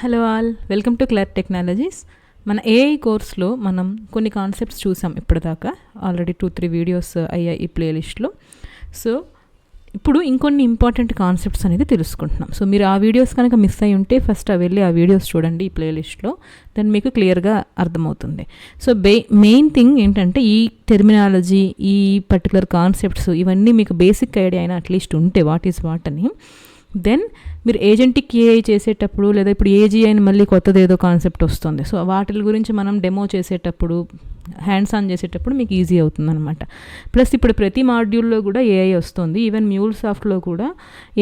Hello all, welcome to Clur technologies. మన AI కోర్స్లో మనం కొన్ని కాన్సెప్ట్స్ చూసాం ఇప్పటిదాకా. ఆల్రెడీ 2-3 వీడియోస్ అయ్యాయి ఈ ప్లేలిస్ట్లో. సో ఇప్పుడు ఇంకొన్ని ఇంపార్టెంట్ కాన్సెప్ట్స్ అనేది తెలుసుకుంటున్నాం. సో మీరు ఆ వీడియోస్ కనుక మిస్ అయి ఉంటే ఫస్ట్ వెళ్ళి ఆ వీడియోస్ చూడండి ఈ ప్లేలిస్ట్లో. దెన్ మీకు క్లియర్గా అర్థమవుతుంది. సో మెయిన్ థింగ్ ఏంటంటే ఈ టెర్మినాలజీ, ఈ పర్టికులర్ కాన్సెప్ట్స్ ఇవన్నీ మీకు బేసిక్ ఐడియా అయినా అట్లీస్ట్ ఉంటే వాట్ ఈస్ వాట్ అని, దెన్ మీరు ఏజెంటిక్ ఏఐ చేసేటప్పుడు లేదా ఇప్పుడు ఏజీ అని మళ్ళీ కొత్తది ఏదో కాన్సెప్ట్ వస్తుంది. సో వాటి గురించి మనం డెమో చేసేటప్పుడు, హ్యాండ్స్ ఆన్ చేసేటప్పుడు మీకు ఈజీ అవుతుంది అనమాట. ప్లస్ ఇప్పుడు ప్రతి మాడ్యూల్లో కూడా ఏఐ వస్తుంది. ఈవెన్ మ్యూల్సాఫ్ట్లో కూడా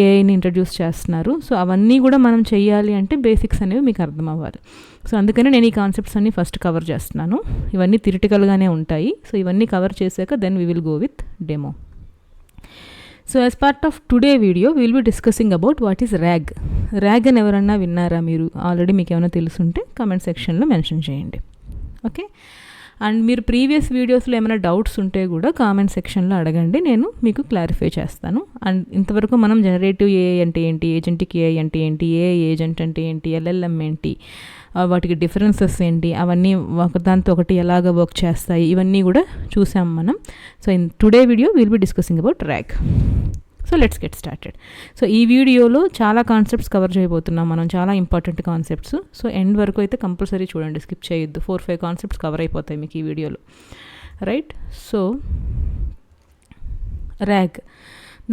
ఏఐని ఇంట్రడ్యూస్ చేస్తున్నారు. సో అవన్నీ కూడా మనం చేయాలి అంటే బేసిక్స్ అనేవి మీకు అర్థం అవ్వాలి. సో అందుకని నేను ఈ కాన్సెప్ట్స్ అన్నీ ఫస్ట్ కవర్ చేస్తున్నాను. ఇవన్నీ థియరిటికల్గానే ఉంటాయి. సో ఇవన్నీ కవర్ చేశాక then we will go with demo. So as part of today video will be discussing about what is RAG. RAG అని ఎవరన్నా విన్నారా మీరు? ఆల్రెడీ మీకు ఏమైనా తెలుసుంటే కామెంట్ సెక్షన్లో మెన్షన్ చేయండి. ఓకే, అండ్ మీరు ప్రీవియస్ వీడియోస్లో ఏమైనా డౌట్స్ ఉంటే కూడా కామెంట్ సెక్షన్లో అడగండి, నేను మీకు క్లారిఫై చేస్తాను. అండ్ ఇంతవరకు మనం జనరేటివ్ ఏఐ అంటే ఏంటి, ఏజెంటిక్ ఏఐ అంటే ఏంటి, ఏఐ ఏజెంట్ అంటే ఏంటి, ఎల్ఎల్ఎం ఏంటి, వాటికి డిఫరెన్సెస్ ఏంటి, అవన్నీ ఒకదాంతో ఒకటి ఎలాగ వర్క్ చేస్తాయి, ఇవన్నీ కూడా చూసాం మనం. So in today video will be discussing about rag. So let's get started. So ఈ వీడియోలో చాలా కాన్సెప్ట్స్ కవర్ చేయబోతున్నాం మనం, చాలా ఇంపార్టెంట్ కాన్సెప్ట్స్. సో ఎండ్ వరకు అయితే కంపల్సరీ చూడండి, స్కిప్ చేయొద్దు. 4-5 కాన్సెప్ట్స్ కవర్ అయిపోతాయి మీకు ఈ వీడియోలో, రైట్? సో ర్యాగ్,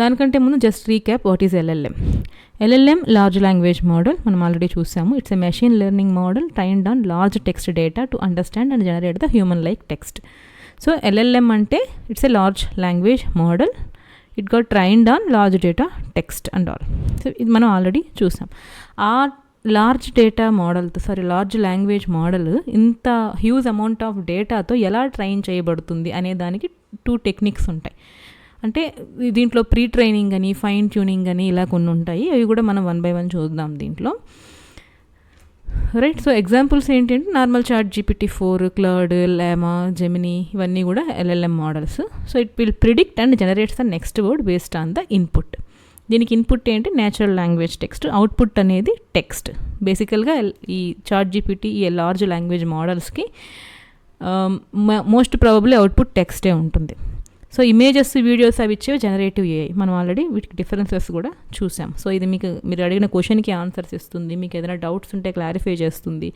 దానికంటే ముందు just recap what is LLM. LLM large language model, మనం ఆల్రెడీ చూసాము. It's a machine learning model trained on large text data to understand and generate the human like text. So LLM అంటే it's a large language model, it got trained on large data text and all. So ఇది మనం already చూసాం. ఆ large data మోడల్తో, large language model ఇంత huge amount of డేటాతో ఎలా train చేయబడుతుంది అనే దానికి 2 టెక్నిక్స్ ఉంటాయి. అంటే దీంట్లో ప్రీ ట్రైనింగ్ అని, ఫైన్ ట్యూనింగ్ అని ఇలా కొన్ని ఉంటాయి. అవి కూడా మనం 1 by 1 చూద్దాం దీంట్లో, రైట్? సో ఎగ్జాంపుల్స్ ఏంటంటే normal chat GPT 4, Claude, Llama, Gemini, ఇవన్నీ కూడా LLM models. So it will predict and generates the next word based on the input. దీనికి ఇన్పుట్ ఏంటి? Natural language text. అవుట్పుట్ అనేది టెక్స్ట్. బేసికల్గా ఈ చాట్ జీపీటీ, ఈ large language మోడల్స్కి most probably output టెక్స్టే ఉంటుంది. సో ఇమేజెస్, వీడియోస్ అవి ఇచ్చేవి జనరేటివ్ ఏఐ. మనం ఆల్రెడీ వీటికి డిఫరెన్సెస్ కూడా చూసాం. సో ఇది మీరు అడిగిన క్వశ్చన్కి ఆన్సర్స్ ఇస్తుంది, మీకు ఏదైనా డౌట్స్ ఉంటే క్లారిఫై చేస్తుంది,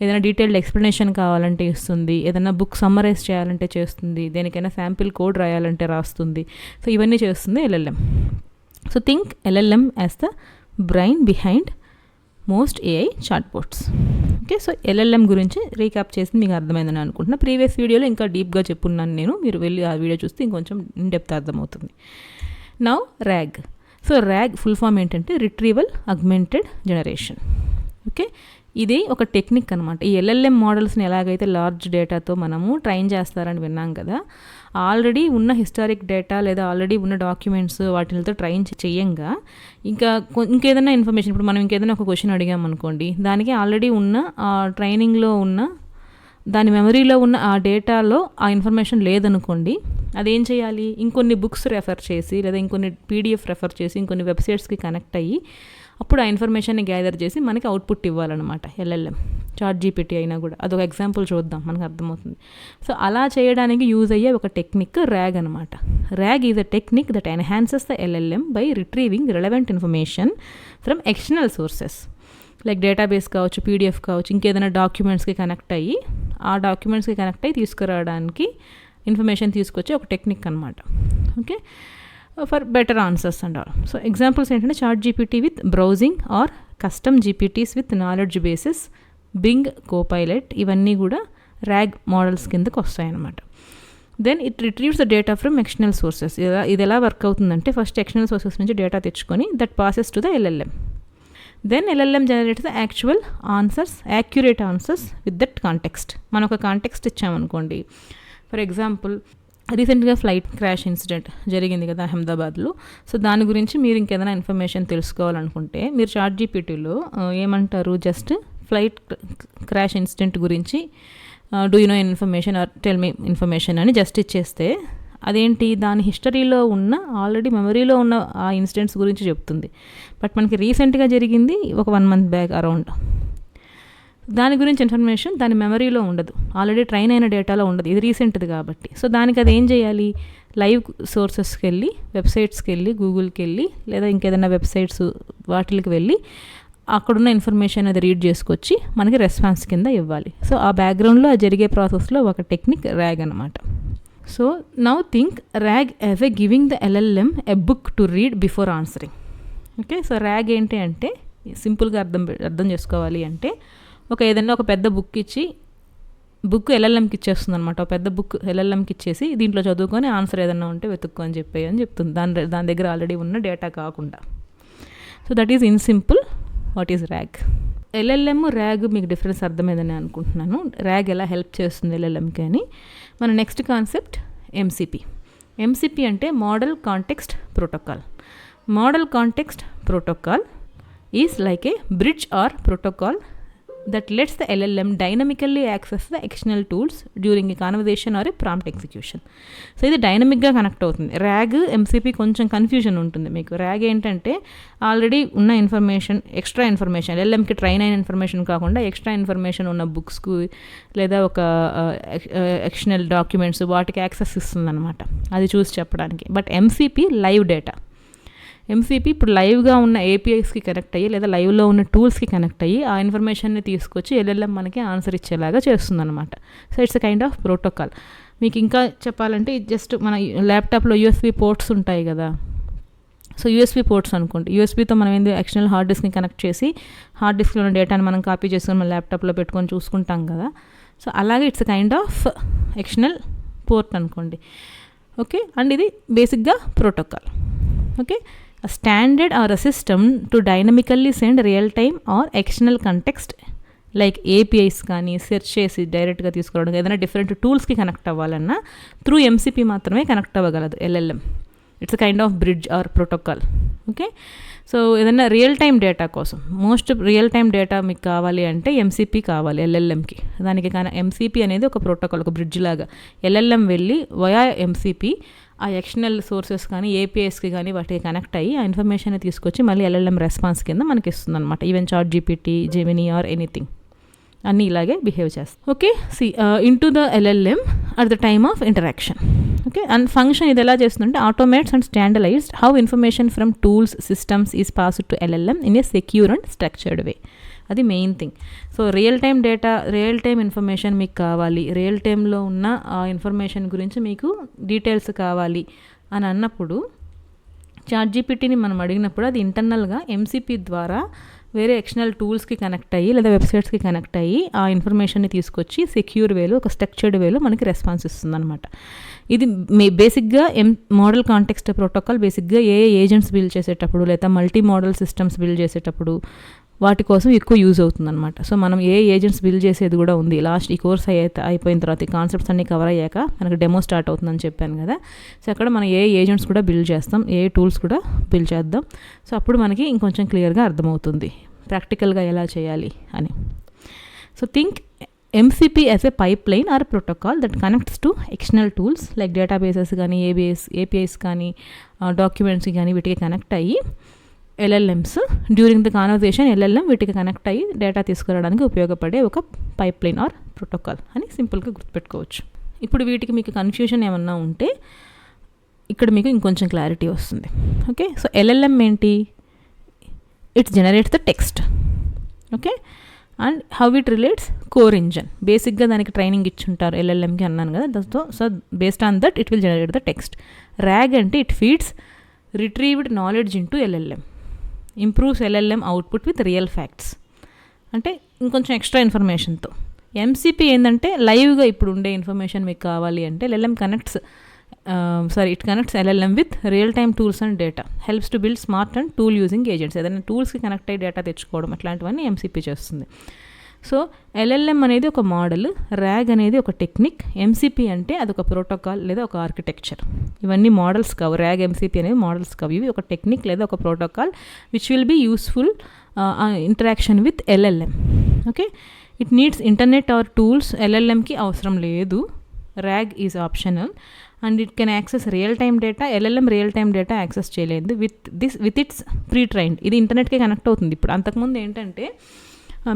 ఏదైనా డీటెయిల్డ్ ఎక్స్ప్లెనేషన్ కావాలంటే ఇస్తుంది, ఏదైనా బుక్ సమ్మరైజ్ చేయాలంటే చేస్తుంది, దేనికైనా శాంపిల్ కోడ్ రాయాలంటే రాస్తుంది. సో ఇవన్నీ చేస్తుంది LLM. So think LLM as the brain behind most AI chatbots. Okay, so LLM గురించి రీక్యాప్ చేసి మీకు అర్థమైందని అనుకుంటున్నా. ప్రీవియస్ వీడియోలో ఇంకా డీప్గా చెప్పున్నాను నేను, మీరు వెళ్ళి ఆ వీడియో చూస్తే ఇంకొంచెం ఇన్డెప్త్ అర్థమవుతుంది. Now RAG. So RAG full form ఏంటంటే రిట్రీవల్ అగ్మెంటెడ్ జనరేషన్. ఓకే, ఇది ఒక టెక్నిక్ అనమాట. ఈ ఎల్ఎల్ఎం మోడల్స్ని ఎలాగైతే లార్జ్ డేటాతో మనము ట్రైన్ చేస్తారని విన్నాం కదా, ఆల్రెడీ ఉన్న హిస్టారిక్ డేటా లేదా ఆల్రెడీ ఉన్న డాక్యుమెంట్స్ వాటితో ట్రైన్ చేయంగా ఇంకేదైనా ఇన్ఫర్మేషన్, ఇప్పుడు మనం ఇంకేదైనా ఒక క్వశ్చన్ అడిగామనుకోండి, దానికి ఆల్రెడీ ఉన్న ఆ ట్రైనింగ్లో ఉన్న దాని మెమరీలో ఉన్న ఆ డేటాలో ఆ ఇన్ఫర్మేషన్ లేదనుకోండి, అదేం చేయాలి? ఇంకొన్ని బుక్స్ రెఫర్ చేసి లేదా ఇంకొన్ని పీడిఎఫ్ రెఫర్ చేసి ఇంకొన్ని వెబ్సైట్స్కి కనెక్ట్ అయ్యి అప్పుడు ఆ ఇన్ఫర్మేషన్ని గ్యాదర్ చేసి మనకి అవుట్పుట్ ఇవ్వాలన్నమాట ఎల్ఎల్ఎం. చాట్ జీపీటీ అయినా కూడా అదొక ఎగ్జాంపుల్ చూద్దాం, మనకు అర్థమవుతుంది. సో అలా చేయడానికి యూజ్ అయ్యే ఒక టెక్నిక్ ర్యాగ్ అనమాట. Rag is a technique that enhances the LLM by retrieving relevant information from external sources like database కావచ్చు, పీడిఎఫ్ కావచ్చు, ఇంకేదైనా డాక్యుమెంట్స్కి కనెక్ట్ అయ్యి ఆ డాక్యుమెంట్స్కి కనెక్ట్ అయ్యి తీసుకురావడానికి ఇన్ఫర్మేషన్ తీసుకొచ్చే ఒక టెక్నిక్ అనమాట. Okay, for better answers and all. So examples ఏంటంటే chat GPT with browsing or custom GPTs with knowledge bases, Bing, Copilot, ఇవన్నీ కూడా ర్యాగ్ మోడల్స్ కిందకు వస్తాయన్నమాట. Then it retrieves the data from external sources. ఇది ఎలా work అవుతుందంటే first external sources నుంచి data తెచ్చుకొని that passes to the LLM. Then LLM generates the actual answers, accurate answers with that context. మనం ఒక context ఇచ్చామనుకోండి, ఫర్ ఎగ్జాంపుల్ రీసెంట్గా flight crash incident జరిగింది కదా అహ్మదాబాద్లో. సో దాని గురించి మీరు ఇంకేదైనా ఇన్ఫర్మేషన్ తెలుసుకోవాలనుకుంటే మీరు చాట్ జీపీటీలో ఏమంటారు, జస్ట్ ఫ్లైట్ క్రాష్ ఇన్సిడెంట్ గురించి do you know information are tell me information అని జస్ట్ ఇచ్చేస్తే అదేంటి, దాని హిస్టరీలో ఉన్న ఆల్రెడీ మెమరీలో ఉన్న ఆ ఇన్సిడెంట్స్ గురించి చెప్తుంది. బట్ మనకి రీసెంట్గా జరిగింది ఒక 1 month బ్యాక్ అరౌండ్. దాని గురించి ఇన్ఫర్మేషన్ దాని మెమరీలో ఉండదు, ఆల్రెడీ ట్రైన్ అయిన డేటాలో ఉండదు, ఇది రీసెంట్ది కాబట్టి. సో దానికి అది ఏం చేయాలి, లైవ్ సోర్సెస్కి వెళ్ళి, వెబ్సైట్స్కి వెళ్ళి, గూగుల్కి వెళ్ళి, లేదా ఇంకేదైనా వెబ్సైట్స్ వాటికి వెళ్ళి అక్కడున్న ఇన్ఫర్మేషన్ అది రీడ్ చేసుకొచ్చి మనకి రెస్పాన్స్ కింద ఇవ్వాలి. సో ఆ బ్యాక్గ్రౌండ్లో ఆ జరిగే ప్రాసెస్లో ఒక టెక్నిక్ ర్యాగ్ అనమాట. So now think rag as a giving the LLM a book to read before answering. Okay, so rag ఏంటి అంటే సింపుల్గా అర్థం చేసుకోవాలి అంటే ఏదైనా ఒక పెద్ద బుక్ ఇచ్చి బుక్ LLMకి ఇచ్చేస్తుంది అనమాట. ఒక పెద్ద బుక్ LLMకి ఇచ్చేసి దీంట్లో చదువుకొని ఆన్సర్ ఏదైనా ఉంటే వెతుక్కో అని చెప్తుంది, దాని దగ్గర ఆల్రెడీ ఉన్న డేటా కాకుండా. So that is in simple what is RAG. LLM RAG మీకు డిఫరెన్స్ అర్థమైందని అనుకుంటున్నాను. ర్యాగ్ ఎలా హెల్ప్ చేస్తుంది LLMకి అని. మన నెక్స్ట్ కాన్సెప్ట్ MCP అంటే model context protocol. Model context protocol is like a bridge or protocol that lets the LLM dynamically access the external tools during a conversation or a prompt execution. So ఇది డైనమిక్గా connect అవుతుంది. Rag MCP కొంచెం confusion ఉంటుంది మీకు. Rag ఏంటంటే already ఉన్న information, extra information, LLMకి train అయిన information కాకుండా ఎక్స్ట్రా ఇన్ఫర్మేషన్ ఉన్న బుక్స్కు లేదా ఒక ఎక్స్టర్నల్ డాక్యుమెంట్స్ వాటికి యాక్సెస్ ఇస్తుంది అనమాట, అది చూసి చెప్పడానికి. But MCP live data. MCP ఇప్పుడు లైవ్గా ఉన్న APIస్కి కనెక్ట్ అయ్యి లేదా లైవ్లో ఉన్న టూల్స్కి కనెక్ట్ అయ్యి ఆ ఇన్ఫర్మేషన్ని తీసుకొచ్చి LLM మనకి ఆన్సర్ ఇచ్చేలాగా చేస్తుంది అనమాట. So it's a kind of protocol. మీకు ఇంకా చెప్పాలంటే జస్ట్ మన ల్యాప్టాప్లో USB పోర్ట్స్ ఉంటాయి కదా. సో USB పోర్ట్స్ అనుకోండి, USBతో మనం ఏంది ఎక్స్టర్నల్ హార్డ్ డిస్క్ని కనెక్ట్ చేసి హార్డ్ డిస్క్లో ఉన్న డేటాని మనం కాపీ చేసుకొని మన ల్యాప్టాప్లో పెట్టుకొని చూసుకుంటాం కదా. సో అలాగే it's a kind of external port అనుకోండి. ఓకే, అండ్ ఇది బేసిక్గా protocol. Okay, a standard or a system to dynamically send real-time or external context like APIs కానీ సెర్చ్ చేసి డైరెక్ట్గా తీసుకోవడం, ఏదైనా డిఫరెంట్ టూల్స్కి కనెక్ట్ అవ్వాలన్నా త్రూ MCP మాత్రమే కనెక్ట్ అవ్వగలదు LLM. It's a kind of bridge or protocol. Okay, so ఏదైనా రియల్ టైం డేటా కోసం, మోస్ట్ రియల్ టైం డేటా మీకు కావాలి అంటే MCP కావాలి LLMకి. దానికి కానీ MCP అనేది ఒక ప్రోటోకాల్, ఒక బ్రిడ్జ్ లాగా. LLM వెళ్ళి వయా MCP ఆ ఎక్స్టర్నల్ సోర్సెస్ కానీ APIస్కి కానీ వాటికి కనెక్ట్ అయ్యి ఆ ఇన్ఫర్మేషన్ తీసుకొచ్చి మళ్ళీ LLM రెస్పాన్స్ కింద మనకి ఇస్తుంది అనమాట. Even ChatGPT, Gemini or anything అన్నీ ఇలాగే బిహేవ్ చేస్తాయి. Okay, into the LLM at the time of interaction. Okay, and function ఇది ఎలా చేస్తుందంటే automates and standardized how information from tools systems is passed to LLM in a secure and structured way. అది main thing. So real time data, real time information మీకు కావాలి, real టైంలో ఉన్న ఆ information గురించి మీకు డీటెయిల్స్ కావాలి అని అన్నప్పుడు ChatGPTని మనం అడిగినప్పుడు అది ఇంటర్నల్గా MCP ద్వారా వేరే ఎక్స్టర్నల్ టూల్స్కి కనెక్ట్ అయ్యి లేదా వెబ్సైట్స్కి కనెక్ట్ అయ్యి ఆ ఇన్ఫర్మేషన్ని తీసుకొచ్చి సెక్యూర్ వేలో, ఒక స్ట్రక్చర్డ్ వేలో మనకి రెస్పాన్స్ ఇస్తుంది అనమాట. ఇది బేసిక్గా మోడల్ కాంటెక్స్ట్ ప్రోటోకాల్ బేసిక్గా ఏ ఏజెంట్స్ బిల్డ్ చేసేటప్పుడు లేదా మల్టీ మోడల్ సిస్టమ్స్ బిల్డ్ చేసేటప్పుడు వాటి కోసం ఎక్కువ యూజ్ అవుతుందన్నమాట. సో మనం ఏ ఏజెంట్స్ బిల్డ్ చేసేది కూడా ఉంది. లాస్ట్ ఈ కోర్స్ అయిపోయిన తర్వాత ఈ కాన్సెప్ట్స్ అన్నీ కవర్ అయ్యాక మనకు డెమో స్టార్ట్ అవుతుందని చెప్పాను కదా. సో అక్కడ మనం ఏ ఏజెంట్స్ కూడా బిల్డ్ చేస్తాం, ఏ టూల్స్ కూడా బిల్డ్ చేద్దాం. సో అప్పుడు మనకి ఇంకొంచెం క్లియర్గా అర్థమవుతుంది ప్రాక్టికల్గా ఎలా చేయాలి అని. So think MCP as a pipeline or a protocol that connects to external tools like databases కానీ APIs కానీ డాక్యుమెంట్స్ కానీ వీటికి కనెక్ట్ అయ్యి LLMs during the conversation LLM వీటికి కనెక్ట్ అయ్యి డేటా తీసుకురావడానికి ఉపయోగపడే ఒక పైప్లైన్ ఆర్ ప్రోటోకాల్ అని సింపుల్గా గుర్తుపెట్టుకోవచ్చు. ఇప్పుడు వీటికి మీకు కన్ఫ్యూజన్ ఏమన్నా ఉంటే ఇక్కడ మీకు ఇంకొంచెం క్లారిటీ వస్తుంది. ఓకే, సో LLM ఏంటి? It's generates the text. Okay, and how it relates core engine. బేసిక్గా దానికి ట్రైనింగ్ ఇచ్చుంటారు LLMకి అన్నాను కదా. దాంతో so based on that it will generate the text. RAG అంటే it feeds retrieved knowledge into LLM, improves LLM output with real facts. అంటే ఇంకొంచెం ఎక్స్ట్రా ఇన్ఫర్మేషన్తో. MCP ఏంటంటే లైవ్గా ఇప్పుడు ఉండే ఇన్ఫర్మేషన్ మీకు కావాలి అంటే LLM it connects LLM with real time tools and data, helps to build smart and tool using agents. ఏదైనా టూల్స్కి కనెక్ట్ అయ్యి డేటా తెచ్చుకోవడం అట్లాంటివన్నీ MCP చేస్తుంది. సో LLM అనేది ఒక మోడల్, ర్యాగ్ అనేది ఒక టెక్నిక్, MCP అంటే అదొక ప్రోటోకాల్ లేదా ఒక ఆర్కిటెక్చర్. ఇవన్నీ మోడల్స్ కావు. ర్యాగ్, MCP అనేవి మోడల్స్ కావు. ఇవి ఒక టెక్నిక్ లేదా ఒక protocol which will be useful interaction with LLM. Okay, it needs internet or tools. LLMకి అవసరం లేదు. RAG is optional and it can access real time data. LLM real time data access చేయలేదు with its pre trained. ఇది ఇంటర్నెట్కి connect అవుతుంది. ఇప్పుడు అంతకుముందు ఏంటంటే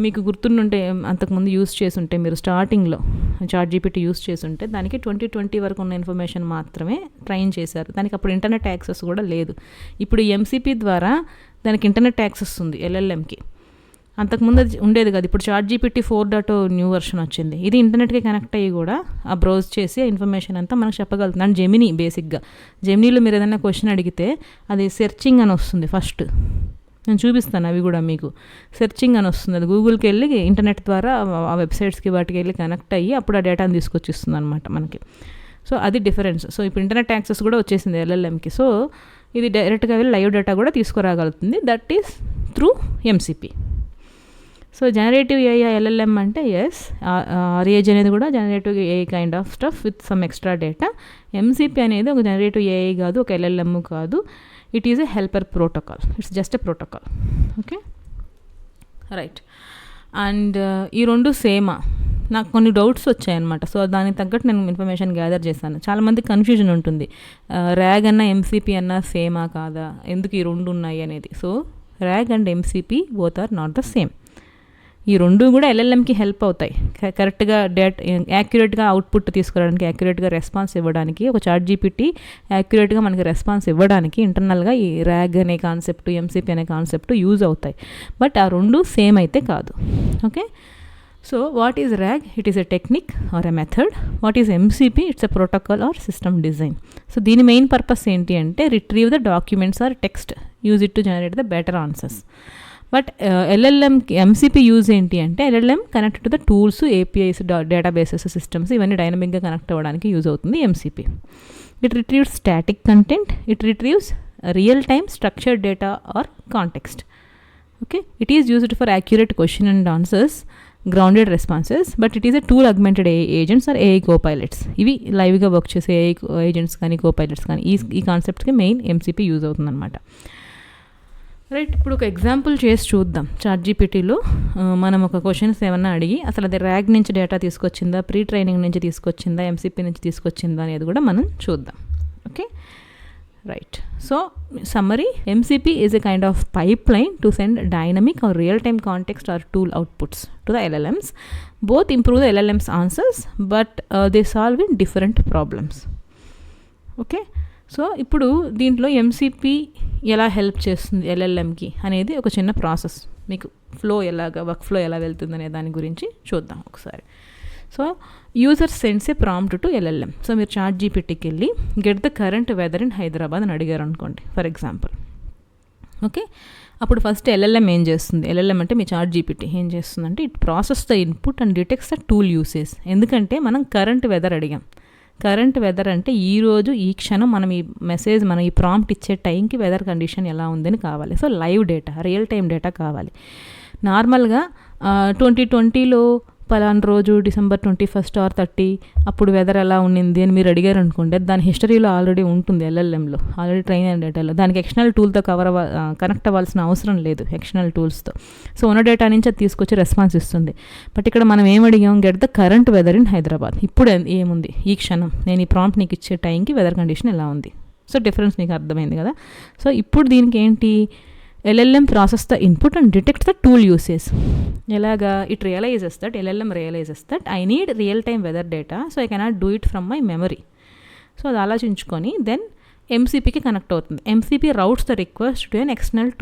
మీకు గుర్తుంటే అంతకుముందు యూస్ చేసి ఉంటే మీరు స్టార్టింగ్లో ChatGPT యూస్ చేసి ఉంటే దానికి 2020 వరకు ఉన్న ఇన్ఫర్మేషన్ మాత్రమే ట్రైన్ చేశారు. దానికి అప్పుడు ఇంటర్నెట్ యాక్సెస్ కూడా లేదు. ఇప్పుడు MCP ద్వారా దానికి ఇంటర్నెట్ యాక్సెస్ ఉంది LLMకి. అంతకుముందు అది ఉండేది కాదు. ఇప్పుడు ChatGPT 4.0 న్యూ వర్షన్ వచ్చింది. ఇది ఇంటర్నెట్కి కనెక్ట్ అయ్యి కూడా ఆ బ్రౌజ్ చేసి ఆ ఇన్ఫర్మేషన్ అంతా మనకు చెప్పగలుగుతుంది. అండ్ జెమినీ బేసిక్గా జెమినీలో మీరు ఏదైనా క్వశ్చన్ అడిగితే అది సెర్చింగ్ అని వస్తుంది. ఫస్ట్ నేను చూపిస్తాను అవి కూడా మీకు. సెర్చింగ్ అని వస్తుంది, అది గూగుల్కి వెళ్ళి ఇంటర్నెట్ ద్వారా ఆ వెబ్సైట్స్కి వాటికి వెళ్ళి కనెక్ట్ అయ్యి అప్పుడు ఆ డేటాను తీసుకొచ్చి ఇస్తుంది అనమాట మనకి. సో అది డిఫరెన్స్. సో ఇప్పుడు ఇంటర్నెట్ యాక్సెస్ కూడా వచ్చేసింది LLMకి. సో ఇది డైరెక్ట్గా వెళ్ళి లైవ్ డేటా కూడా తీసుకురాగలుగుతుంది. That is through MCP. So generative AI LLM అంటే ఎస్, RAG అనేది కూడా generative AI kind of stuff with some extra data. MCP అనేది ఒక జనరేటివ్ AI కాదు, ఒక LLM కాదు. It is a helper protocol. It's just a protocol. Okay, right. And ఈ రెండు సేమా? నాకు కొన్ని డౌట్స్ వచ్చాయన్నమాట. సో దానికి తగ్గట్టు నేను ఇన్ఫర్మేషన్ గ్యాదర్ చేశాను. చాలామంది కన్ఫ్యూజన్ ఉంటుంది, RAG అన్న MCP అన్న సేమా కాదా, ఎందుకు ఈ రెండు ఉన్నాయి అనేది. So RAG and MCP both are not the same. ఈ రెండు కూడా LLMకి హెల్ప్ అవుతాయి కరెక్ట్గా యాక్యురేట్గా అవుట్పుట్ తీసుకురావడానికి, యాక్యురేట్గా రెస్పాన్స్ ఇవ్వడానికి. ఒక ChatGPT యాక్యురేట్గా మనకి రెస్పాన్స్ ఇవ్వడానికి ఇంటర్నల్గా ఈ RAG అనే కాన్సెప్ట్, MCP అనే కాన్సెప్ట్ యూజ్ అవుతాయి. బట్ ఆ రెండు సేమ్ అయితే కాదు. Okay, so what is RAG? It is a technique or a method. What is MCP? It's a protocol or system design. So దీని మెయిన్ పర్పస్ ఏంటి అంటే retrieve the documents or text, use it to generate the better answers. But MCP use ఏంటి అంటే LLM connect to the tools, APIs, databases, systems ఇవన్నీ డైనమిక్గా connect అవ్వడానికి use అవుతుంది MCP. It retrieves static content, it retrieves real time structured data or context. Okay, it is used for accurate question and answers, grounded responses. But it is a tool augmented AI agents or AI copilots. ఇవి లైవ్గా work చేసే AI agents కానీ కోపైలట్స్ కానీ ఈ కాన్సెప్ట్కి main MCP use అవుతుందన్నమాట. Right, ఇప్పుడు ఒక example చేసి చూద్దాం. ChatGPTలో మనం ఒక క్వశ్చన్స్ ఏమన్నా అడిగి అసలు అది RAG నుంచి డేటా తీసుకొచ్చిందా, ప్రీ ట్రైనింగ్ నుంచి తీసుకొచ్చిందా, MCP నుంచి తీసుకొచ్చిందా అనేది కూడా మనం చూద్దాం. Okay, right. So summary, MCP is a kind of pipeline to send dynamic or real time context or tool outputs to the LLMs. Both improve the LLMs answers, but they solve in different problems. Okay, so ఇప్పుడు దీంట్లో MCP ఎలా help చేస్తుంది LLMకి అనేది ఒక చిన్న process. మీకు work flow ఎలా వెళ్తుంది అనే దాని గురించి చూద్దాం ఒకసారి. So user sends a prompt to LLM. So మీరు ChatGPTకి వెళ్ళి get the current weather in Hyderabad అని అడిగారు అనుకోండి ఫర్ ఎగ్జాంపుల్. ఓకే, అప్పుడు ఫస్ట్ LLM ఏం చేస్తుంది? LLM అంటే మీ ChatGPT ఏం చేస్తుందంటే it process the input and detects the tool usage. ఎందుకంటే మనం కరెంట్ వెదర్ అడిగాం. కరెంట్ వెదర్ అంటే ఈరోజు ఈ క్షణం మనం ఈ మెసేజ్, మనం ఈ ప్రాంప్ట్ ఇచ్చే టైంకి వెదర్ కండిషన్ ఎలా ఉందని కావాలి. So live data, real time data కావాలి. నార్మల్గా 2020లో పలానా రోజు December 21 or 30 అప్పుడు వెదర్ ఎలా ఉండింది అని మీరు అడిగారు అనుకోండి, దాని హిస్టరీలో ఆల్రెడీ ఉంటుంది LLMలో, ఆల్రెడీ ట్రైన్ అయిన డేటాలో. దానికి ఎక్స్టర్నల్ టూల్తో కనెక్ట్ అవ్వాల్సిన అవసరం లేదు, ఎక్స్టర్నల్ టూల్స్తో. సో ఉన్న డేటా నుంచి అది తీసుకొచ్చి రెస్పాన్స్ ఇస్తుంది. బట్ ఇక్కడ మనం ఏం అడిగాం? Get the current weather in Hyderabad. ఇప్పుడు ఏముంది ఈ క్షణం, నేను ఈ ప్రాంప్ట్ నీకు ఇచ్చే టైంకి వెదర్ కండిషన్ ఎలా ఉంది. సో డిఫరెన్స్ మీకు అర్థమైంది కదా. సో ఇప్పుడు దీనికి ఏంటి? LLM process the input and detect the tool usage. ఎలాగా? LLM realises that I need real time weather data, so I cannot do it from my memory. So అది ఆలోచించుకొని దెన్ MCPకి కనెక్ట్ అవుతుంది. MCP routes the request to an external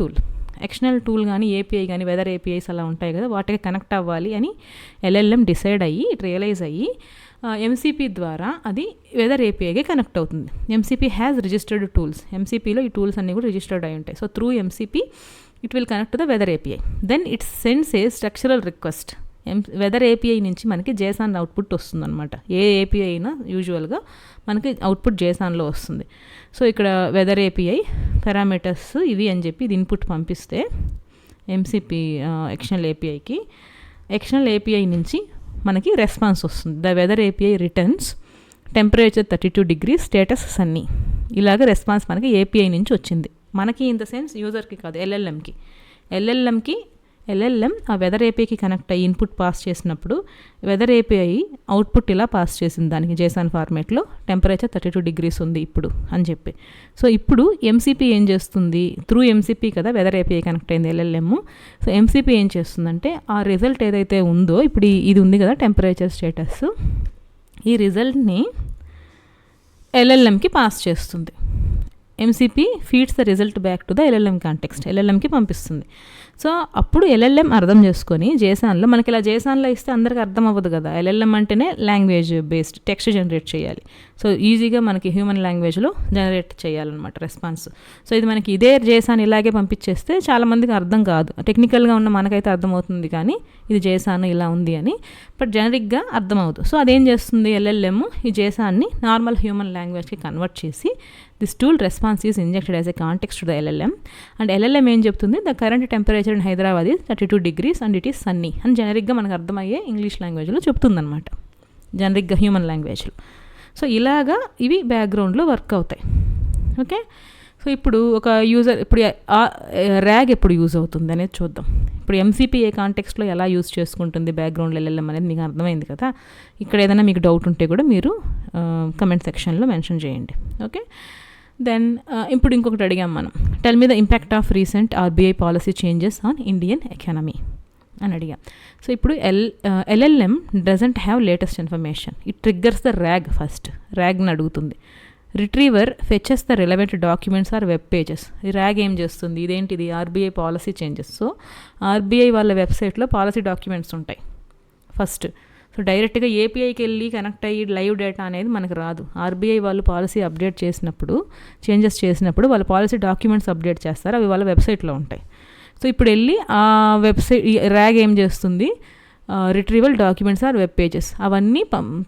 tool కానీ API కానీ weather APIs అలా ఉంటాయి కదా, వాటికి కనెక్ట్ అవ్వాలి అని LLM డిసైడ్ అయ్యి, రియలైజ్ అయ్యి MCP ద్వారా అది వెదర్ APIకి కనెక్ట్ అవుతుంది. MCP has registered tools. MCPలో ఈ టూల్స్ అన్నీ కూడా రిజిస్టర్డ్ అయి ఉంటాయి. So through MCP it will connect to the weather API. Then it sends a structural request. Weather API నుంచి మనకి JSON అవుట్పుట్ వస్తుంది అనమాట. ఏ API అయినా యూజువల్గా మనకి అవుట్పుట్ JSONలో వస్తుంది. సో ఇక్కడ వెదర్ API పారామీటర్స్ ఇవి అని చెప్పి ఇది ఇన్పుట్ పంపిస్తే MCP ఎక్స్టర్నల్ API నుంచి మనకి రెస్పాన్స్ వస్తుంది. The weather API returns temperature 32 degrees, status sunny. ఇలాగ రెస్పాన్స్ మనకి API నుంచి వచ్చింది. మనకి ఇన్ ద సెన్స్ యూజర్కి కాదు, LLMకి ఎల్ఎల్ఎం ఆ వెదర్ ఏపీకి కనెక్ట్ అయ్యి ఇన్పుట్ పాస్ చేసినప్పుడు వెదర్ ఏపీఐ అవుట్పుట్ ఇలా పాస్ చేసింది దానికి జేసాన్ ఫార్మేట్లో టెంపరేచర్ 32 degrees ఉంది ఇప్పుడు అని చెప్పి. సో ఇప్పుడు ఎంసీపీ ఏం చేస్తుంది, త్రూ ఎంసీపీ కదా వెదర్ ఏపీఐ కనెక్ట్ అయింది ఎల్ఎల్ఎం. సో ఎంసీపీ ఏం చేస్తుందంటే ఆ రిజల్ట్ ఏదైతే ఉందో ఇప్పుడు ఇది ఉంది కదా టెంపరేచర్ స్టేటస్, ఈ రిజల్ట్ని ఎల్ఎల్ఎంకి పాస్ చేస్తుంది. MCP feeds the result back to the LLM context, ఎల్ఎల్ఎంకి పంపిస్తుంది. సో అప్పుడు ఎల్ఎల్ఎం అర్థం చేసుకొని జేసాన్లో, మనకి ఇలా జేసాన్లో ఇస్తే అందరికీ అర్థం అవ్వదు కదా, ఎల్ఎల్ఎం అంటేనే లాంగ్వేజ్ బేస్డ్ టెక్స్ట్ జనరేట్ చేయాలి. సో ఈజీగా మనకి హ్యూమన్ లాంగ్వేజ్లో జనరేట్ చేయాలన్నమాట రెస్పాన్స్. సో ఇది మనకి ఇదే జేసాన్ ఇలాగే పంపించేస్తే చాలామందికి అర్థం కాదు, టెక్నికల్గా ఉన్న మనకైతే అర్థమవుతుంది కానీ ఇది జేసాన్ ఇలా ఉంది అని, బట్ జనరిక్గా అర్థమవుతుంది. సో అదేం చేస్తుంది ఎల్ఎల్ఎం, ఈ జేసాన్ని నార్మల్ హ్యూమన్ లాంగ్వేజ్కి కన్వర్ట్ చేసి this tool response is injected as a context to the LLM. And LLM ఏం చెప్తుంది, the current temperature in Hyderabad is 32 degrees and it is Sunny అని జనరిక్గా మనకు అర్థమయ్యే ఇంగ్లీష్ లాంగ్వేజ్లో చెప్తుందన్నమాట, జనరిక్గా హ్యూమన్ లాంగ్వేజ్లో. సో ఇలాగా ఇవి బ్యాక్గ్రౌండ్లో వర్క్ అవుతాయి. ఓకే, సో ఇప్పుడు ఒక యూజర్ ఇప్పుడు ర్యాగ్ ఎప్పుడు యూజ్ అవుతుంది అనేది చూద్దాం. ఇప్పుడు ఎంసీపీ ఏ కాంటెక్స్ట్లో ఎలా యూజ్ చేసుకుంటుంది బ్యాక్గ్రౌండ్లో ఎల్ఎల్ఎం అనేది మీకు అర్థమైంది కదా. ఇక్కడ ఏదైనా మీకు డౌట్ ఉంటే కూడా మీరు కమెంట్ సెక్షన్లో మెన్షన్ చేయండి. ఓకే, దెన్ ఇప్పుడు ఇంకొకటి అడిగాం మనం, tell me the impact of recent RBI policy changes on Indian economy అని అడిగాం. సో ఇప్పుడు LLM doesn't have latest information, it triggers the RAG first, ర్యాగ్ని అడుగుతుంది. Retriever fetches the relevant documents or web pages. ఈ RAG ఏం చేస్తుంది, ఇదేంటిది RBI policy changes. So RBI వాళ్ళ వెబ్సైట్లో పాలసీ డాక్యుమెంట్స్ ఉంటాయి ఫస్ట్. సో డైరెక్ట్గా ఏపీఐకి వెళ్ళి కనెక్ట్ అయ్యి లైవ్ డేటా అనేది మనకు రాదు. ఆర్బీఐ వాళ్ళు పాలసీ అప్డేట్ చేసినప్పుడు, చేంజెస్ చేసినప్పుడు వాళ్ళ పాలసీ డాక్యుమెంట్స్ అప్డేట్ చేస్తారు, అవి వాళ్ళ వెబ్సైట్లో ఉంటాయి. సో ఇప్పుడు వెళ్ళి ఆ వెబ్సైట్ ర్యాగ్ ఏం చేస్తుంది, retrieval documents or web pages అవన్నీ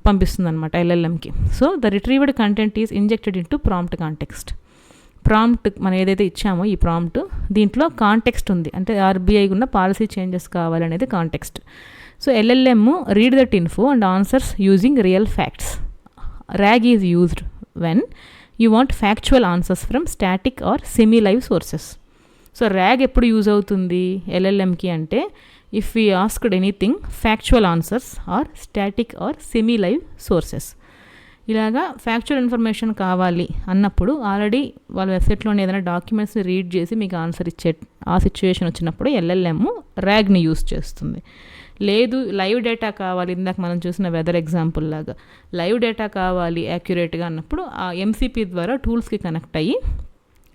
పంపిస్తుంది అనమాట ఎల్ఎల్ఎంకి. So the retrieved content is injected into prompt context. Prompt మనం ఏదైతే ఇచ్చామో ఈ ప్రాంప్ట్, దీంట్లో కాంటెక్స్ట్ ఉంది, అంటే ఆర్బీఐ ఉన్న పాలసీ చేంజెస్ కావాలనేది context. So LLM read that info and answers using real facts. RAG is used when you want factual answers from static or semi live sources. So RAG ఎప్పుడు use అవుతుంది ఎల్ఎల్ఎంకి అంటే, if we asked anything factual answers or static or semi live sources. ఇలాగా factual information కావాలి అన్నప్పుడు already వాళ్ళ వెబ్సైట్లోనే ఏదైనా డాక్యుమెంట్స్ని read చేసి మీకు ఆన్సర్ ఇచ్చే ఆ సిచ్యువేషన్ వచ్చినప్పుడు ఎల్ఎల్ఎం ర్యాగ్ని యూజ్ చేస్తుంది. లేదు లైవ్ డేటా కావాలి, ఇందాక మనం చూసిన వెదర్ ఎగ్జాంపుల్ లాగా లైవ్ డేటా కావాలి యాక్యురేట్గా అన్నప్పుడు ఆ ఎంసీపీ ద్వారా టూల్స్కి కనెక్ట్ అయ్యి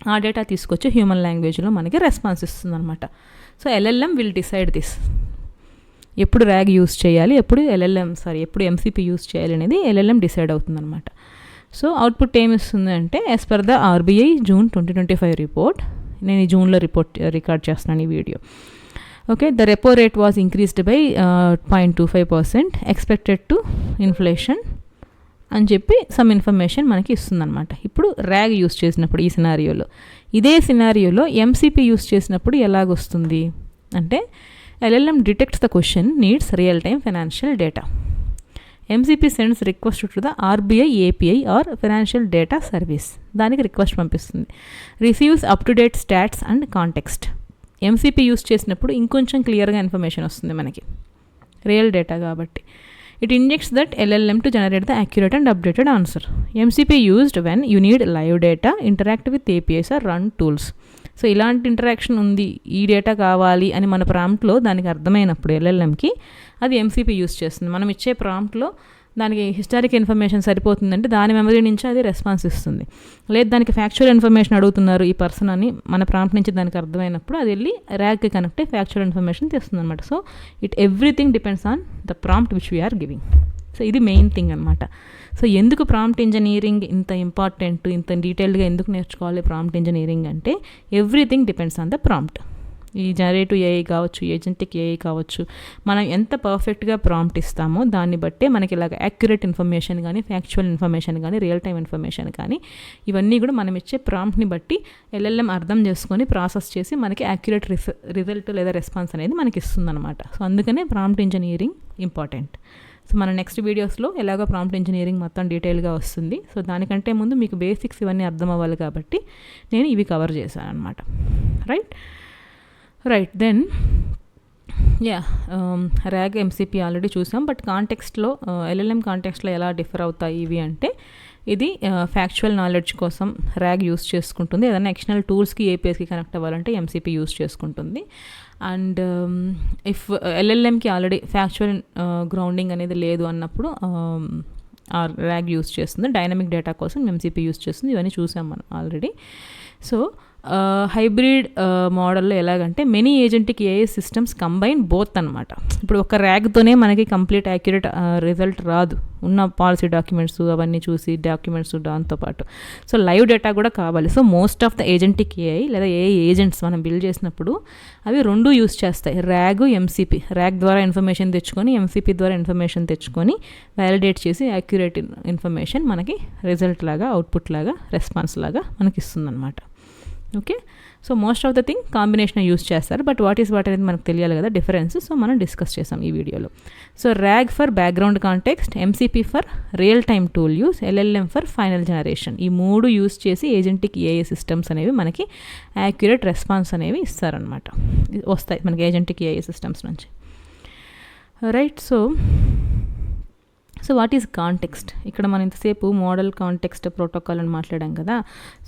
ఆ డేటా తీసుకొచ్చి హ్యూమన్ లాంగ్వేజ్లో మనకి రెస్పాన్స్ ఇస్తుంది అనమాట. So LLM will decide this, ఎప్పుడు ర్యాగ్ యూజ్ చేయాలి, ఎప్పుడు ఎప్పుడు ఎంసీపీ యూజ్ చేయాలి అనేది ఎల్ఎల్ఎం డిసైడ్ అవుతుందన్నమాట. సో అవుట్పుట్ ఏమి ఇస్తుంది అంటే, as per the RBI June 2025 report, నేను ఈ జూన్లో రికార్డ్ చేస్తున్నాను ఈ video. Okay, the repo rate was increased by 0.25% expected to inflation అని చెప్పి సమ్ ఇన్ఫర్మేషన్ మనకి ఇస్తుందన్నమాట. ఇప్పుడు ర్యాగ్ యూస్ చేసినప్పుడు ఈ సినారియోలో, ఇదే సినారియోలో ఎంసీపీ యూస్ చేసినప్పుడు ఎలాగొస్తుంది అంటే, LLM detects the question needs real time financial data. MCP sends request to the RBI API or financial data service, దానికి రిక్వెస్ట్ పంపిస్తుంది. Receives up to date stats and context. MCP use చేసినప్పుడు ఇంకొంచెం క్లియర్గా information వస్తుంది మనకి, real data కాబట్టి. It injects that LLM to generate the accurate and updated answer. MCP used when you need live data, interact with APIs or run tools. So ఇలాంటి interaction ఉంది, ఈ data కావాలి అని మన ప్రాంప్ట్లో దానికి అర్థమైనప్పుడు ఎల్ఎల్ఎంకి అది ఎంసీపీ యూస్ చేస్తుంది. మనం ఇచ్చే ప్రాంప్ట్లో దానికి హిస్టారిక్ ఇన్ఫర్మేషన్ సరిపోతుందంటే దాని మెమరీ నుంచి అది రెస్పాన్స్ ఇస్తుంది. లేదు దానికి ఫ్యాక్చువల్ ఇన్ఫర్మేషన్ అడుగుతున్నారు ఈ పర్సన్ అని మన ప్రాంప్ట్ నుంచి దానికి అర్థమైనప్పుడు అది వెళ్ళి ర్యాగ్కి కనెక్ట్ అయ్యి ఫ్యాక్చువల్ ఇన్ఫర్మేషన్ తెస్తుంది అనమాట. So everything depends on the prompt which we are giving. So ఇది మెయిన్ థింగ్ అనమాట. సో ఎందుకు ప్రాంప్ట్ ఇంజనీరింగ్ ఇంత ఇంపార్టెంట్, ఇంత డీటెయిల్డ్గా ఎందుకు నేర్చుకోవాలి ప్రాంప్ట్ ఇంజనీరింగ్ అంటే, everything depends on the prompt. ఈ జనరేటివ్ ఏఐ కావచ్చు, ఏజెంటిక్ ఏఐ కావచ్చు, మనం ఎంత పర్ఫెక్ట్గా ప్రాంప్ట్ ఇస్తామో దాన్ని బట్టే మనకి ఇలాగ యాక్యురేట్ ఇన్ఫర్మేషన్ కానీ, ఫ్యాక్చువల్ ఇన్ఫర్మేషన్ కానీ, రియల్ టైమ్ ఇన్ఫర్మేషన్ కానీ, ఇవన్నీ కూడా మనం ఇచ్చే ప్రాంప్ట్ని బట్టి ఎల్ఎల్ఎం అర్థం చేసుకొని ప్రాసెస్ చేసి మనకి యాక్యురేట్ రిజల్ట్ లేదా రెస్పాన్స్ అనేది మనకి ఇస్తుందన్నమాట. సో అందుకనే ప్రాంప్ట్ ఇంజనీరింగ్ ఇంపార్టెంట్. సో మన నెక్స్ట్ వీడియోస్లో ఎలాగో ప్రాంప్ట్ ఇంజనీరింగ్ మొత్తం డీటెయిల్గా వస్తుంది. సో దానికంటే ముందు మీకు బేసిక్స్ ఇవన్నీ అర్థం అవ్వాలి కాబట్టి నేను ఇవి కవర్ చేశాను అనమాట. Right then RAG MCP already చూసాం. బట్ కాంటెక్స్ట్లో ఎల్ఎల్ఎం కాంటెక్స్ట్లో ఎలా డిఫర్ అవుతాయి ఇవి అంటే, ఇది ఫ్యాక్చువల్ నాలెడ్జ్ కోసం ర్యాగ్ యూస్ చేసుకుంటుంది. ఏదైనా ఎక్స్టర్నల్ టూల్స్కి ఏపీఎస్కి కనెక్ట్ అవ్వాలంటే ఎంసీపీ యూస్ చేసుకుంటుంది. అండ్ ఇఫ్ ఎల్ఎల్ఎంకి ఆల్రెడీ ఫ్యాక్చువల్ గ్రౌండింగ్ అనేది లేదు అన్నప్పుడు ర్యాగ్ యూస్ చేస్తుంది. డైనమిక్ డేటా కోసం ఎంసీపీ యూస్ చేస్తుంది. ఇవన్నీ చూసాం మనం ఆల్రెడీ. సో హైబ్రిడ్ మోడల్లో ఎలాగంటే many agentic AI systems combine both అనమాట. ఇప్పుడు ఒక ర్యాగ్తోనే మనకి కంప్లీట్ యాక్యురేట్ రిజల్ట్ రాదు. ఉన్న పాలసీ డాక్యుమెంట్స్ అవన్నీ చూసి డాక్యుమెంట్స్ దాంతోపాటు సో లైవ్ డేటా కూడా కావాలి. So most of the agentic AI లేదా ఏఐ ఏజెంట్స్ మనం బిల్డ్ చేసినప్పుడు అవి రెండు యూస్ చేస్తాయి, ర్యాగ్ ఎంసీపీ. ర్యాగ్ ద్వారా ఇన్ఫర్మేషన్ తెచ్చుకొని ఎంసీపీ ద్వారా ఇన్ఫర్మేషన్ తెచ్చుకొని వ్యాలిడేట్ చేసి యాక్యురేట్ ఇన్ఫర్మేషన్ మనకి రిజల్ట్ లాగా అవుట్పుట్ లాగా రెస్పాన్స్ లాగా మనకి ఇస్తుందన్నమాట. Okay, so most of the thing combination use చేస్తారు. బట్ వాట్ అనేది మనకు తెలియాలి కదా డిఫరెన్స్. సో మనం డిస్కస్ చేసాం ఈ వీడియోలో. So rag for background context, MCP for real time tool use, LLM for final generation. ఈ మూడు యూస్ చేసి ఏజెంటిక్ ఏఐ సిస్టమ్స్ అనేవి మనకి యాక్యురేట్ రెస్పాన్స్ అనేవి ఇస్తారనమాట, వస్తాయి మనకి ఏజెంటిక్ ఏఐ సిస్టమ్స్ నుంచి. Right, so what is context? ఇక్కడ మనం ఇంతసేపు మోడల్, కాంటెక్స్ట్, ప్రోటోకాల్ అని మాట్లాడాం కదా.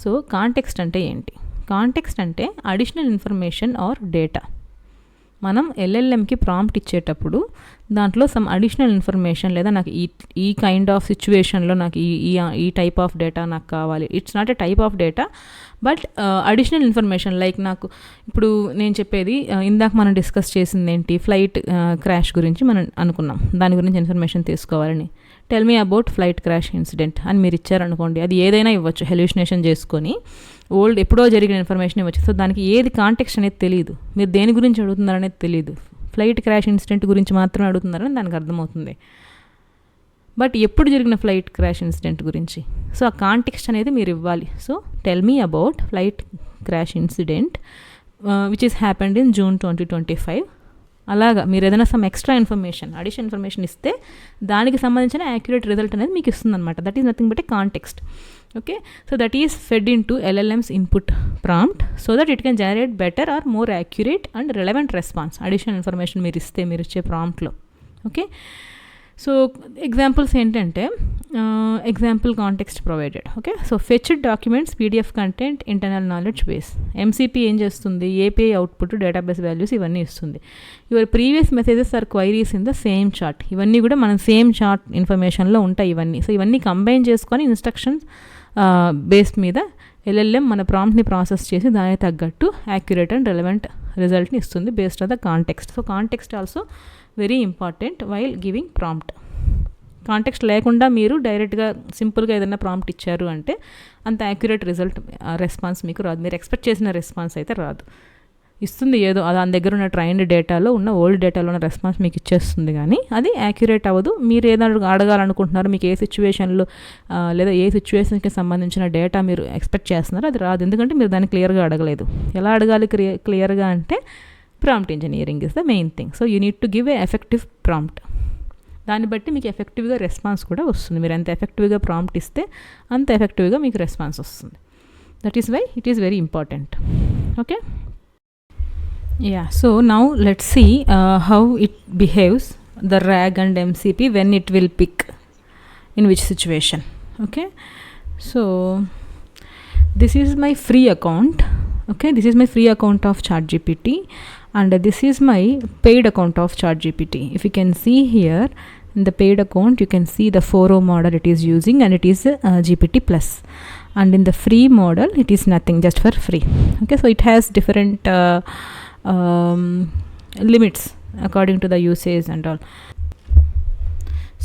సో కాంటెక్స్ట్ అంటే ఏంటి? కాంటెక్స్ట్ అంటే అడిషనల్ ఇన్ఫర్మేషన్ ఆర్ డేటా. మనం ఎల్ఎల్ఎంకి ప్రాంప్ట్ ఇచ్చేటప్పుడు దాంట్లో సమ్ అడిషనల్ ఇన్ఫర్మేషన్ లేదా నాకు ఈ కైండ్ ఆఫ్ సిచ్యువేషన్లో నాకు ఈ టైప్ ఆఫ్ డేటా నాకు కావాలి. It's not a type of data but additional information. Like నాకు ఇప్పుడు నేను చెప్పేది ఇందాక మనం డిస్కస్ చేసింది ఏంటి, ఫ్లైట్ క్రాష్ గురించి మనం అనుకున్నాం, దాని గురించి ఇన్ఫర్మేషన్ తీసుకోవాలని. Tell me about flight crash incident అని మీరు ఇచ్చారనుకోండి, అది ఏదైనా ఇవ్వచ్చు, హెల్యూసినేషన్ చేసుకొని ఎప్పుడో జరిగిన ఇన్ఫర్మేషన్ ఇవ్వచ్చు. సో దానికి ఏది కాంటెక్స్ట్ అనేది తెలియదు, మీరు దేని గురించి అడుగుతున్నారనేది తెలియదు. ఫ్లైట్ క్రాష్ ఇన్సిడెంట్ గురించి మాత్రమే అడుగుతున్నారని దానికి అర్థమవుతుంది. బట్ ఎప్పుడు జరిగిన ఫ్లైట్ క్రాష్ ఇన్సిడెంట్ గురించి, సో ఆ కాంటెక్స్ట్ అనేది మీరు ఇవ్వాలి. So tell me about flight crash incident which is happened in June 2025. అలాగా మీరు ఏదైనా some extra information, additional information ఇస్తే దానికి సంబంధించిన యాక్యురేట్ రిజల్ట్ అనేది మీకు ఇస్తుంది అనమాట. That is nothing but A context. Okay, so that is fed in to LLMs input prompt so that it can generate better or more accurate and relevant response. Additional information మీరు ఇచ్చే ప్రాంప్ట్లో. Okay, so examples ఏంటంటే example context provided. Okay, so fetched documents, PDF content, internal knowledge base. MCP ఏం చేస్తుంది, API output, database values ఇవన్నీ ఇస్తుంది. Your previous messages or queries in the same chat. ఇవన్నీ కూడా మనం సేమ్ చార్ట్ ఇన్ఫర్మేషన్లో ఉంటాయి ఇవన్నీ. సో ఇవన్నీ కంబైన్ చేసుకొని ఇన్స్ట్రక్షన్స్ బేస్ మీద ఎల్ఎల్ఎం మన ప్రాంప్ట్ని ప్రాసెస్ చేసి దానికి తగ్గట్టు యాక్యురేట్ అండ్ రెలవెంట్ రిజల్ట్ని ఇస్తుంది based on the context. So context also very important while giving prompt. Context లేకుండా మీరు డైరెక్ట్గా సింపుల్గా ఏదైనా ప్రాంప్ట్ ఇచ్చారు అంటే అంత యాక్యురేట్ రిజల్ట్ రెస్పాన్స్ మీకు రాదు. మీరు ఎక్స్పెక్ట్ చేసిన రెస్పాన్స్ అయితే రాదు. ఇస్తుంది ఏదో దాని దగ్గర ఉన్న ట్రైన్డ్ డేటాలో ఉన్న ఓల్డ్ డేటాలో ఉన్న రెస్పాన్స్ మీకు ఇచ్చేస్తుంది, కానీ అది యాక్యురేట్ అవ్వదు. మీరు ఏదైనా అడగాలనుకుంటున్నారు, మీకు ఏ సిచ్యువేషన్లో లేదా ఏ సిచ్యువేషన్కి సంబంధించిన డేటా మీరు ఎక్స్పెక్ట్ చేస్తున్నారో అది రాదు. ఎందుకంటే మీరు దాన్ని క్లియర్గా అడగలేదు. ఎలా అడగాలి క్లియర్గా అంటే prompt engineering is the main thing. So you need to give a effective prompt. దాన్ని బట్టి మీకు ఎఫెక్టివ్గా రెస్పాన్స్ కూడా వస్తుంది. మీరు ఎంత ఎఫెక్టివ్గా ప్రాంప్ట్ ఇస్తే అంత ఎఫెక్టివ్గా మీకు రెస్పాన్స్ వస్తుంది. That is why it is very important. Okay, yeah, so now let's see how it behaves, the RAG and MCP, when it will pick in which situation. Okay, so this is my free account. Okay, this is my free account of ChatGPT and this is my paid account of ChatGPT. If you can see here in the paid account, you can see the 4o model it is using and it is GPT plus, and in the free model it is nothing, just for free. Okay, so it has different limits according to the usage and all.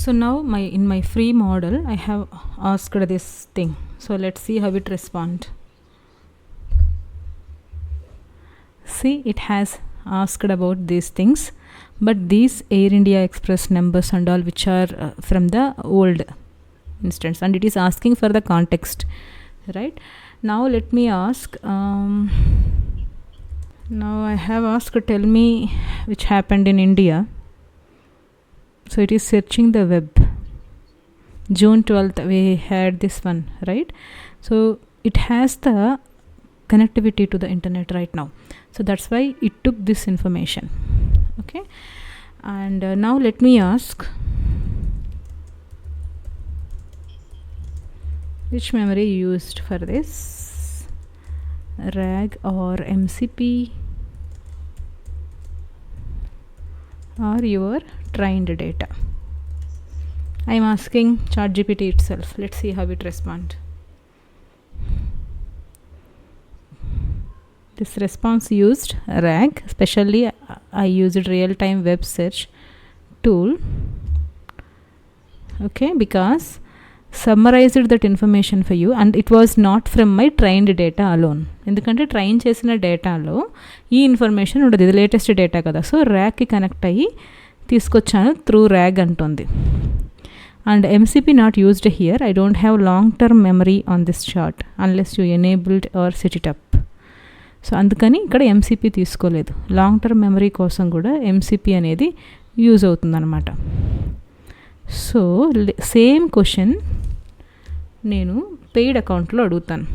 So now in my free model I have asked this thing. So let's see how it responds. See, it has asked about these things, but these Air India Express numbers and all which are from the old instance, and it is asking for the context, right? Now let me ask now I have asked tell me which happened in India. So it is searching the web. June 12th we had this one, right? So it has the connectivity to the internet right now, so that's why it took this information. Okay, and now let me ask, which memory used for this, RAG or MCP or your trained data? I am asking ChatGPT itself. Let's see how it responds. This response used RAG, especially I used real-time web search tool, okay, because summarized that information for you, and it was not from my trained data alone. ఎందుకంటే train చేసిన డేటాలో ఈ information ఉండదు, ఇది latest data కదా. So ర్యాగ్కి connect అయ్యి తీసుకొచ్చాను త్రూ ర్యాగ్ అంటుంది. And MCP not used here. I don't have long term memory on this chat unless you enabled or set it up. So అందుకని ఇక్కడ ఎంసీపీ తీసుకోలేదు. లాంగ్ టర్మ్ మెమరీ కోసం కూడా ఎంసీపీ అనేది యూజ్ అవుతుందన్నమాట. సో సేమ్ క్వశ్చన్ నేను paid అకౌంట్లో అడుగుతాను.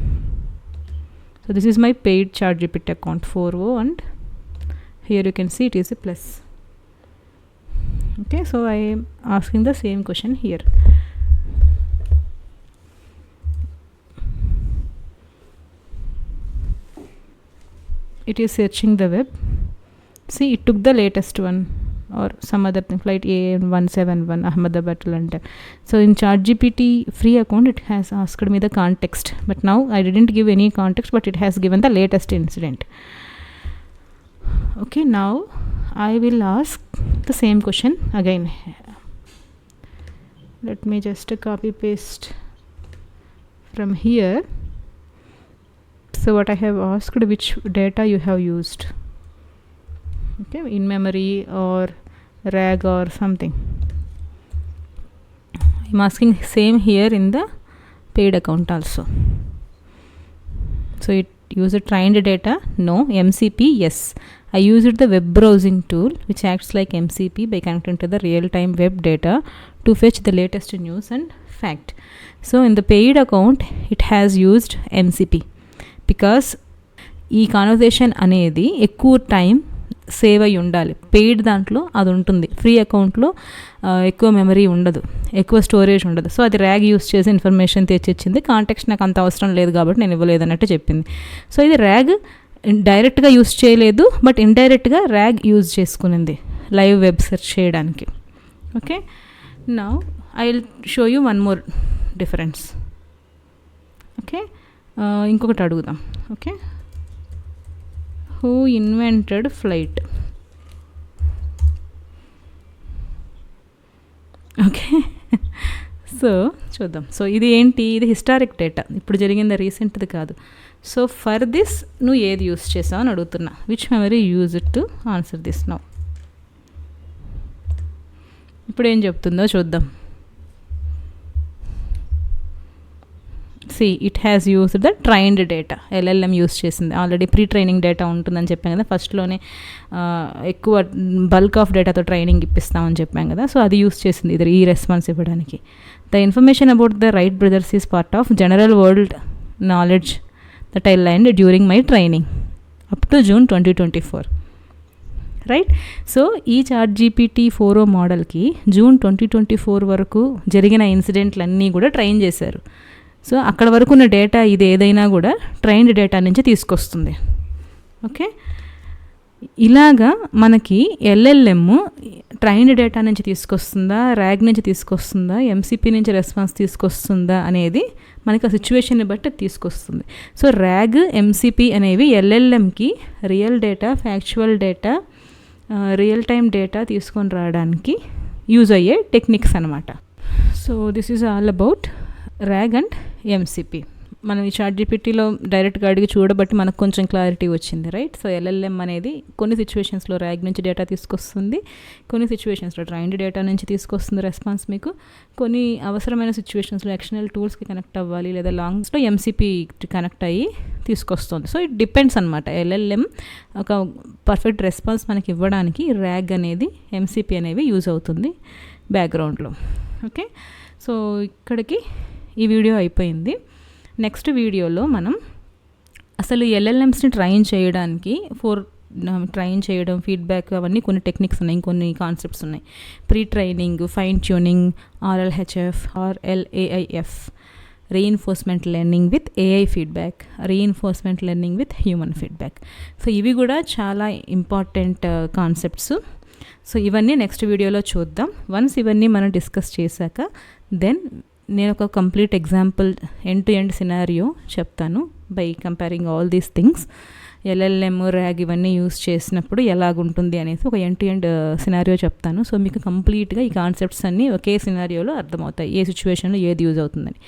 So this is my paid ChatGPT account 4O, and here you can see it is a plus. Okay, so I am asking the same question here. It is searching the web. See, it took the latest one or some other thing, flight AN171 Ahmedabad to London. So in ChatGPT free account, it has asked me the context, but now I didn't give any context, but it has given the latest incident. Okay, now I will ask the same question again. Let me just copy paste from here. So what I have asked, which data you have used, okay, in memory or RAG or something. I'm asking same here in the paid account also. So it used trained data, no. MCP, yes. I used the web browsing tool which acts like MCP by connecting to the real-time web data to fetch the latest news and fact. So in the paid account, it has used MCP. Because ఈ conversation అనేది ఎక్కువ time save అయ్యి ఉండాలి. Paid దాంట్లో అది ఉంటుంది, free అకౌంట్లో ఎక్కువ మెమరీ ఉండదు, ఎక్కువ స్టోరేజ్ ఉండదు. సో అది ర్యాగ్ యూస్ చేసి ఇన్ఫర్మేషన్ తెచ్చిచ్చింది. కాంటెక్స్ట్ నాకు అంత అవసరం లేదు కాబట్టి నేను ఇవ్వలేదు అన్నట్టు చెప్పింది. సో ఇది ర్యాగ్ డైరెక్ట్గా యూస్ చేయలేదు, బట్ ఇండైరెక్ట్గా ర్యాగ్ యూజ్ చేసుకునింది లైవ్ వెబ్ సెర్చ్ చేయడానికి. Okay, now I will show you one more difference. Okay, ఇంకొకటి అడుగుదాం. Okay, who invented flight? Okay, so చూద్దాం. సో ఇది ఏంటి, ఇది హిస్టారిక్ డేటా, ఇప్పుడు జరిగింది, రీసెంట్ది కాదు. సో ఫర్ దిస్ నువ్వు ఏది యూస్ చేసావు అని అడుగుతున్నా. Which memory use it to answer this now. ఇప్పుడు ఏం చెప్తుందో చూద్దాం. See it has used the trained data. LLM use చేసింది. ఆల్రెడీ ప్రీ ట్రైనింగ్ డేటా ఉంటుందని చెప్పాం కదా, ఫస్ట్లోనే ఎక్కువ బల్క్ ఆఫ్ డేటాతో ట్రైనింగ్ ఇప్పిస్తామని చెప్పాం కదా. సో అది యూస్ చేసింది ఇది ఈ రెస్పాన్స్ ఇవ్వడానికి. The information about the right brothers is part of general world knowledge that I learned during my training up to June 2024. Right. So ఈ ChatGPT 4O మోడల్కి June 2024 వరకు జరిగిన ఇన్సిడెంట్లన్నీ కూడా ట్రైన్ చేశారు. సో అక్కడ వరకు ఉన్న డేటా ఇది ఏదైనా కూడా ట్రైన్డ్ డేటా నుంచి తీసుకొస్తుంది. ఓకే, ఇలాగా మనకి LLM ట్రైన్డ్ డేటా నుంచి తీసుకొస్తుందా, ర్యాగ్ నుంచి తీసుకొస్తుందా, MCP నుంచి రెస్పాన్స్ తీసుకొస్తుందా అనేది మనకి ఆ సిచ్యువేషన్ని బట్టి తీసుకొస్తుంది. సో ర్యాగ్, MCP అనేవి LLMకి real data, factual data, real time data తీసుకొని రావడానికి యూజ్ అయ్యే టెక్నిక్స్ అనమాట. So this is all about RAG and MCP. మనం ఈ ChatGPTలో డైరెక్ట్గా అడిగి చూడబట్టి మనకు కొంచెం క్లారిటీ వచ్చింది. రైట్. సో LLM అనేది కొన్ని సిచ్యువేషన్స్లో ర్యాగ్ నుంచి డేటా తీసుకొస్తుంది, కొన్ని సిచ్యువేషన్స్లో ట్రైన్డ్ డేటా నుంచి తీసుకొస్తుంది రెస్పాన్స్ మీకు, కొన్ని అవసరమైన సిచ్యువేషన్స్లో ఎక్స్టర్నల్ టూల్స్కి కనెక్ట్ అవ్వాలి లేదా లాంగ్స్లో MCP కనెక్ట్ అయ్యి తీసుకొస్తుంది. సో ఇట్ డిపెండ్స్ అనమాట. LLM ఒక పర్ఫెక్ట్ రెస్పాన్స్ మనకి ఇవ్వడానికి ర్యాగ్ అనేది, MCP అనేవి యూజ్ అవుతుంది బ్యాక్గ్రౌండ్లో. ఓకే, సో ఇక్కడికి ఈ వీడియో అయిపోయింది. నెక్స్ట్ వీడియోలో మనం అసలు LLMస్ని ట్రైన్ చేయడానికి ట్రైన్ చేయడం, ఫీడ్బ్యాక్, అవన్నీ కొన్ని టెక్నిక్స్ ఉన్నాయి, ఇంకొన్ని కాన్సెప్ట్స్ ఉన్నాయి. Pre training, fine tuning, RLHF, RLAIF, reinforcement learning with AI feedback, reinforcement learning with human feedback. So ఇవి కూడా చాలా ఇంపార్టెంట్ కాన్సెప్ట్స్. సో ఇవన్నీ నెక్స్ట్ వీడియోలో చూద్దాం. వన్స్ ఇవన్నీ మనం డిస్కస్ చేశాక దెన్ నేను ఒక complete example end to end scenario చెప్తాను by comparing all these things. LLM, RAG ఇవన్నీ యూస్ చేసినప్పుడు ఎలాగుంటుంది అనేసి ఒక ఎండ్ టు ఎండ్ సినారియో చెప్తాను. సో మీకు కంప్లీట్గా ఈ కాన్సెప్ట్స్ అన్నీ ఒకే సినారియోలో అర్థమవుతాయి, ఏ సిచ్యువేషన్లో ఏది యూజ్ అవుతుందని.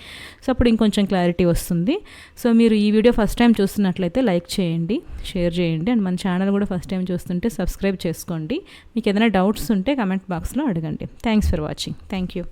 సో అప్పుడు ఇంకొంచెం క్లారిటీ వస్తుంది. సో మీరు ఈ వీడియో ఫస్ట్ టైం చూస్తున్నట్లయితే లైక్ చేయండి, షేర్ చేయండి, అండ్ మన ఛానల్ కూడా ఫస్ట్ టైం చూస్తుంటే సబ్స్క్రైబ్ చేసుకోండి. మీకు ఏదైనా డౌట్స్ ఉంటే కమెంట్ బాక్స్లో అడగండి. Thanks for watching. Thank you.